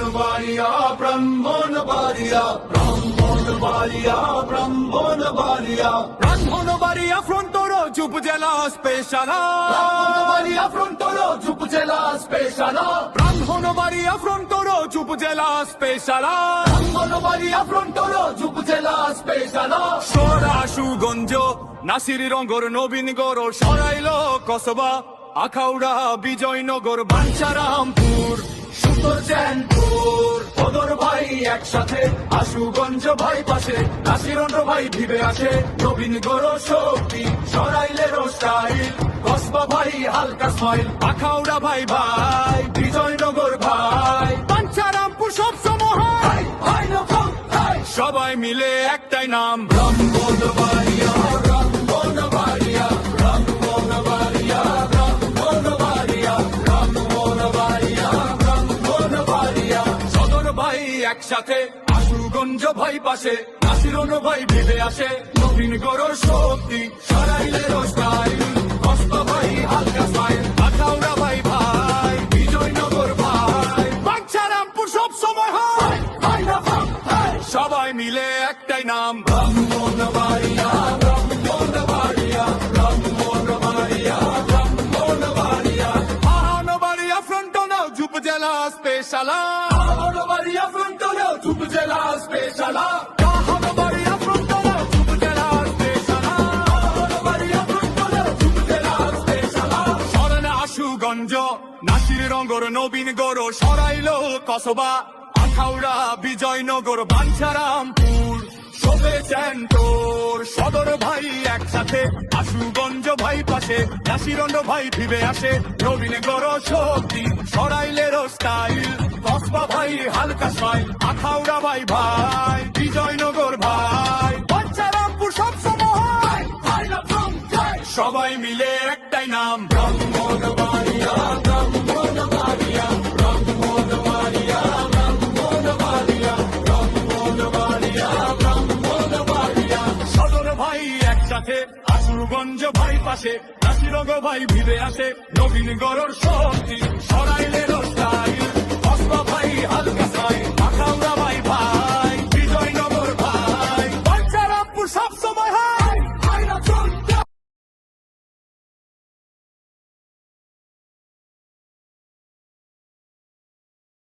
ব্রাহ্মণবাড়িয়া ব্রাহ্মণবাড়িয়া ব্রাহ্মণবাড়িয়া ব্রাহ্মণবাড়িয়া ব্রাহ্মণবাড়িয়া ফ্রন্টরোজ উপজেলা স্পেশাল ব্রাহ্মণবাড়িয়া ফ্রন্টরোজ উপজেলা স্পেশাল ব্রাহ্মণবাড়িয়া ফ্রন্টরোজ উপজেলা স্পেশাল ব্রাহ্মণবাড়িয়া ফ্রন্টরোজ উপজেলা স্পেশাল সরাসুগঞ্জ নাসিরনগর নবীনগর সরাইল কসবা আখাউড়া বিজয়নগর বাঞ্ছারামপুর সুতোরচেনপুর সদর ভাই একসাথে আশুগঞ্জ ভাই পাশে নাসিরন ভাই ভিবে আসে নবীনগর শক্তি সরাইলের স্টাইল কসবা ভাই হালকা স্মাইল আখাউড়া ভাই ভাই বিজয়নগর ভাই বাঞ্ছারামপুর সব সময় ভাই ভাই নখন ভাই সবাই মিলে একটাই নাম ব্রাহ্মণবাড়িয়া ব্রাহ্মণবাড়িয়া ব্রাহ্মণবাড়িয়া ব্রাহ্মণবাড়িয়া ব্রাহ্মণবাড়িয়া ব্রাহ্মণবাড়িয়া সদর ভাই একসাথে আশুগঞ্জ ভাই পাশে নাসিরন ভাই ভিবে আসে নবীনগর শক্তি সরাইলের স্টাইল কসবা ভাই হালকা স্মাইল আখাউড়া ভাই ভাই বিজয়নগর ভাই বাঞ্ছারামপুর সব সময় হয় ভাই নখন ভাই সবাই মিলে একটাই নাম ব্রাহ্মণবাড়িয়া ব্রাহ্মণবাড়িয়া ব্রাহ্মণবাড়িয়া ব্রাহ্মণবাড়িয়া আহানবাড়িয়া ফ্রন্টরোজ উপজেলা স্পেশাল ব্রাহ্মণবাড়িয়া ফ্রন্টরোজ উপজেলা স্পেশাল আহানবাড়িয়া ফ্রন্টরোজ উপজেলা স্পেশাল ব্রাহ্মণবাড়িয়া ফ্রন্টরোজ উপজেলা স্পেশাল শরণে আশুগঞ্জ নাসিরনগর নবীনগর সরাইল কসবা আখাউড়া বিজয়নগর বাঞ্ছারামপুর শোভেছেনটোর সদর ভাই একসাথে আশুগঞ্জ ভাই পাশে নাসিরন ভাই ভিবে আসে নবীনগর শক্তি সরাইলের স্টাইল কসবা ভাই হালকা স্মাইল আখাউড়া ভাই ভাই বিজয়নগর ভাই বাঞ্ছারামপুর সব সময় ভাই নখন ভাই সবাই মিলে একটাই নাম ব্রাহ্মণবাড়িয়া ব্রাহ্মণবাড়িয়া ব্রাহ্মণবাড়িয়া ব্রাহ্মণবাড়িয়া ব্রাহ্মণবাড়িয়া ব্রাহ্মণবাড়িয়া সদর ভাই একসাথে আশুগঞ্জ ভাই পাশে নাসিরন ভাই ভিড়ে আসে নবীনগর শক্তি সরাইলের স্টাইল কসবা ভাই হালকা স্টাইল